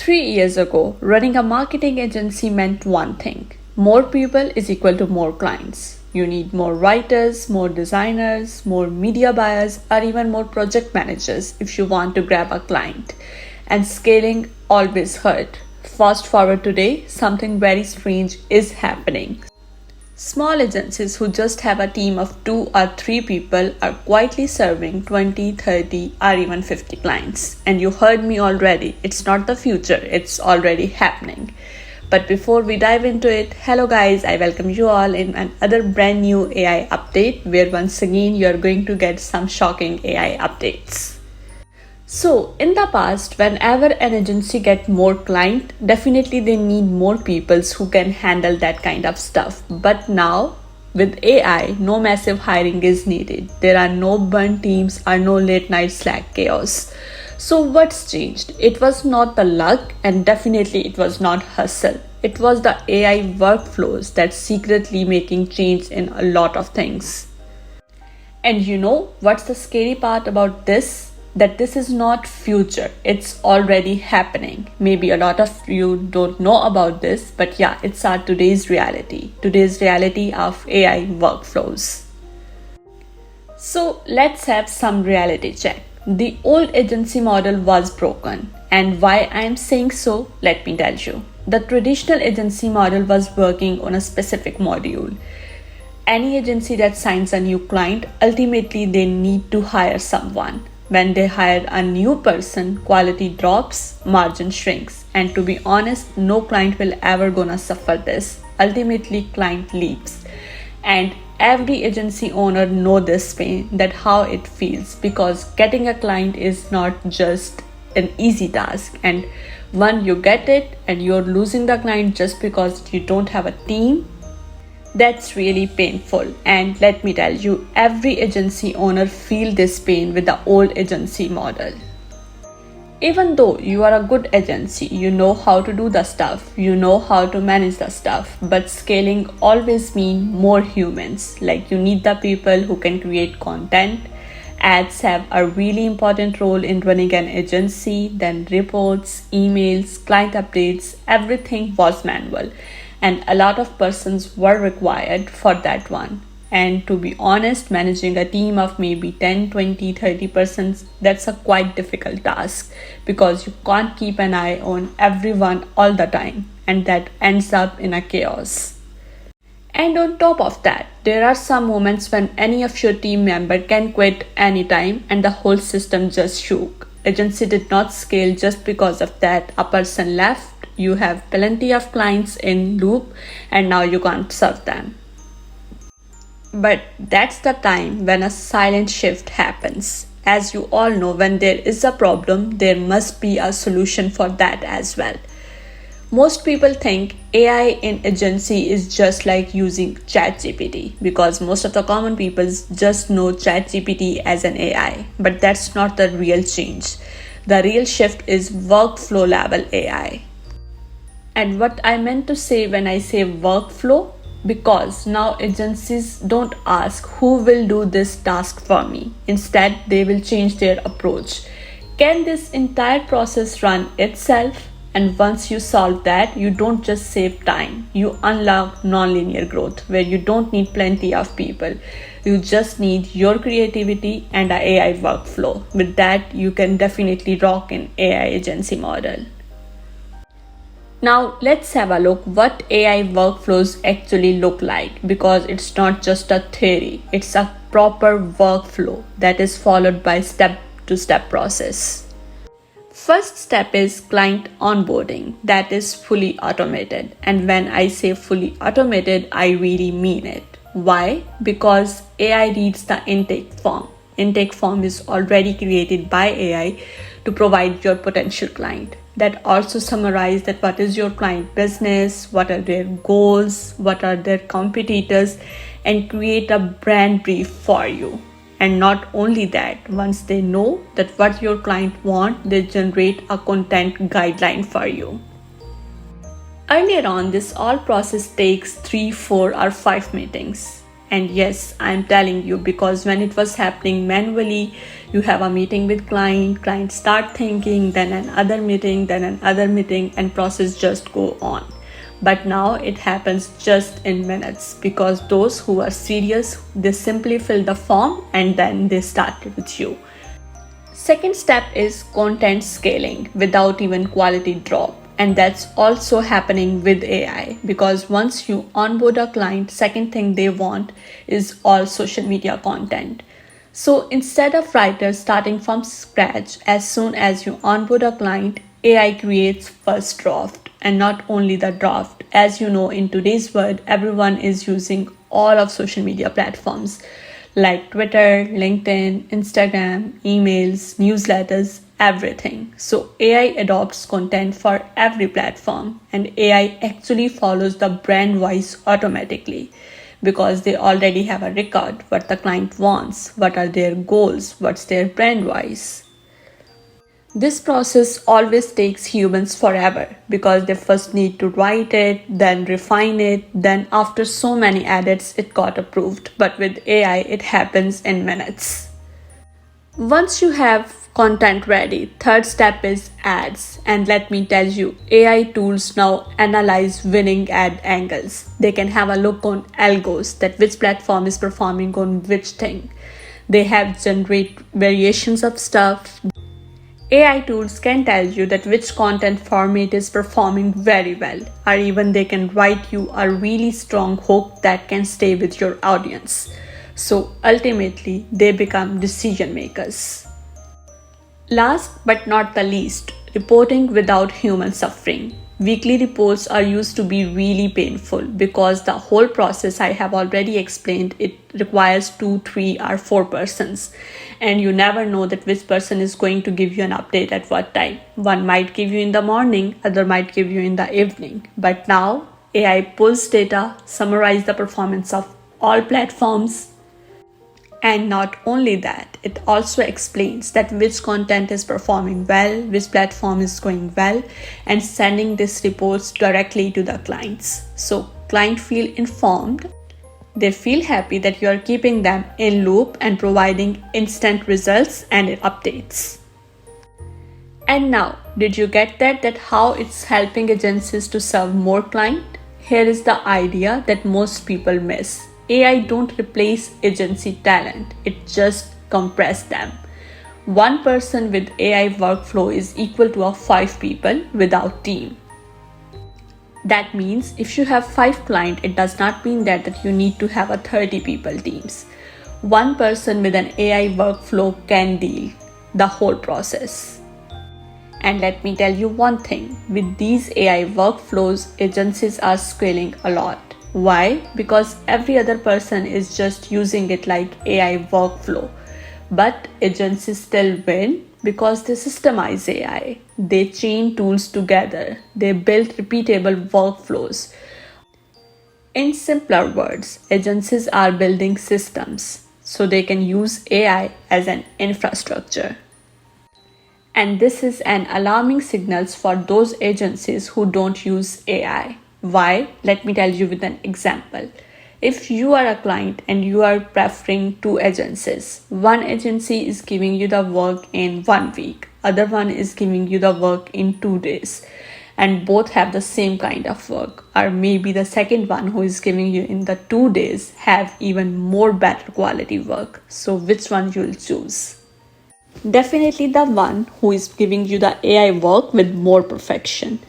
3 years ago, running a marketing agency meant one thing: more people is equal to more clients. You need more writers, more designers, more media buyers, or even more project managers if you want to grab a client. And scaling always hurt. Fast forward today, something very strange is happening. Small agencies who just have a team of 2 or 3 people are quietly serving 20, 30, or even 50 clients. And you heard me already, it's not the future, it's already happening. But before we dive into it, hello guys, I welcome you all in another brand new AI update where once again you are going to get some shocking AI updates. So, in the past, whenever an agency get more client, definitely they need more people who can handle that kind of stuff. But now, with AI, no massive hiring is needed. There are no burn teams or no late night Slack chaos. So, what's changed? It was not the luck, and definitely it was not hustle. It was the AI workflows that secretly making change in a lot of things. And you know what's the scary part about this? That this is not future, it's already happening. Maybe a lot of you don't know about this, but yeah, it's our today's reality of AI workflows. So let's have some reality check. The old agency model was broken, and why I am saying so, let me tell you. The traditional agency model was working on a specific module. Any agency that signs a new client, ultimately they need to hire someone. When they hire a new person, quality drops, margin shrinks. And to be honest, no client will ever gonna suffer this. Ultimately, client leaves. And every agency owner know this pain, that how it feels, because getting a client is not just an easy task. And when you get it and you're losing the client just because you don't have a team, that's really painful. And let me tell you, every agency owner feel this pain with the old agency model. Even though you are a good agency, you know how to do the stuff, you know how to manage the stuff, but scaling always mean more humans. Like you need the people who can create content. Ads have a really important role in running an agency, then reports, emails, client updates, everything was manual. And a lot of persons were required for that one. And to be honest, managing a team of maybe 10, 20, 30 persons, that's a quite difficult task because you can't keep an eye on everyone all the time, and that ends up in a chaos. And on top of that, there are some moments when any of your team member can quit anytime and the whole system just shook. Agency did not scale just because of that. A person left, you have plenty of clients in loop, and now you can't serve them. But that's the time when a silent shift happens. As you all know, when there is a problem, there must be a solution for that as well. Most people think AI in agency is just like using ChatGPT because most of the common people just know ChatGPT as an AI, but that's not the real change. The real shift is workflow level AI. And what I meant to say when I say workflow, because now agencies don't ask who will do this task for me. Instead, they will change their approach. Can this entire process run itself? And once you solve that, you don't just save time, you unlock nonlinear growth where you don't need plenty of people. You just need your creativity and an AI workflow. With that, you can definitely rock an AI agency model. Now let's have a look what AI workflows actually look like, because it's not just a theory, it's a proper workflow that is followed by step-to-step process. First step is client onboarding, that is fully automated. And when I say fully automated, I really mean it. Why? Because AI reads the intake form. Intake form is already created by AI to provide your potential client. That also summarize that what is your client business, what are their goals, what are their competitors, and create a brand brief for you. And not only that, once they know that what your client want, they generate a content guideline for you. Earlier on, this all process takes 3, 4, or 5 meetings. And yes, I'm telling you, because when it was happening manually, you have a meeting with client start thinking, then another meeting, then another meeting, and process just go on. But now it happens just in minutes, because those who are serious, they simply fill the form and then they start with you. Second step is content scaling without even quality drop. And that's also happening with AI, because once you onboard a client, second thing they want is all social media content. So instead of writers starting from scratch, as soon as you onboard a client, AI creates first draft, and not only the draft. As you know, in today's world, everyone is using all of social media platforms like Twitter, LinkedIn, Instagram, emails, newsletters, everything. So AI adopts content for every platform, and AI actually follows the brand voice automatically, because they already have a record what the client wants, what are their goals, what's their brand voice. This process always takes humans forever, because they first need to write it, then refine it, then after so many edits it got approved. But with AI it happens in minutes. Once you have content ready, third step is ads. And let me tell you, AI tools now analyze winning ad angles. They can have a look on algos, that which platform is performing on which thing. They have generate variations of stuff. AI tools can tell you that which content format is performing very well, or even they can write you a really strong hook that can stay with your audience. So ultimately, they become decision makers. Last but not the least, reporting without human suffering. Weekly reports are used to be really painful, because the whole process I have already explained, it requires 2, 3 or 4 persons, and you never know that which person is going to give you an update at what time. One might give you in the morning, other might give you in the evening. But now AI pulls data, summarize the performance of all platforms, and not only that, it also explains that which content is performing well, which platform is going well, and sending these reports directly to the clients. So clients feel informed. They feel happy that you are keeping them in loop and providing instant results and updates. And now, did you get that how it's helping agencies to serve more clients? Here is the idea that most people miss. AI don't replace agency talent, it just compresses them. One person with AI workflow is equal to 5 people without team. That means if you have 5 clients, it does not mean that you need to have a 30 people teams. One person with an AI workflow can deal the whole process. And let me tell you one thing, with these AI workflows, agencies are scaling a lot. Why? Because every other person is just using it like AI workflow. But agencies still win because they systemize AI. They chain tools together. They build repeatable workflows. In simpler words, agencies are building systems so they can use AI as an infrastructure. And this is an alarming signal for those agencies who don't use AI. Why? Let me tell you with an example. If you are a client and you are preferring 2 agencies, one agency is giving you the work in 1 week, other one is giving you the work in 2 days, and both have the same kind of work, or maybe the second one who is giving you in the 2 days have even more better quality work. So which one you'll choose? Definitely the one who is giving you the AI work with more perfection.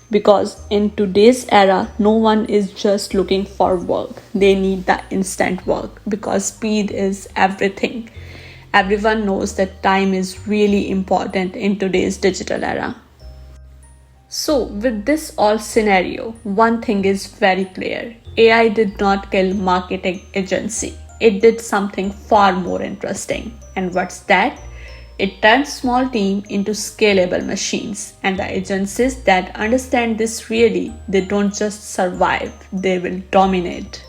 Because in today's era, no one is just looking for work. They need the instant work, because speed is everything. Everyone knows that time is really important in today's digital era. So with this all scenario, one thing is very clear. AI did not kill marketing agency. It did something far more interesting. And what's that? It turns small teams into scalable machines, and the agencies that understand this really, they don't just survive, they will dominate.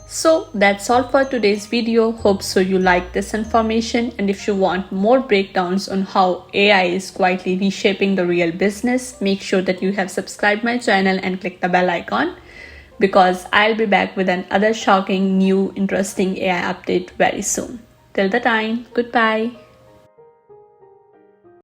So that's all for today's video. Hope so you like this information, and if you want more breakdowns on how AI is quietly reshaping the real business, make sure that you have subscribed my channel and click the bell icon. because I'll be back with another shocking, new, interesting AI update very soon. Till the time, goodbye.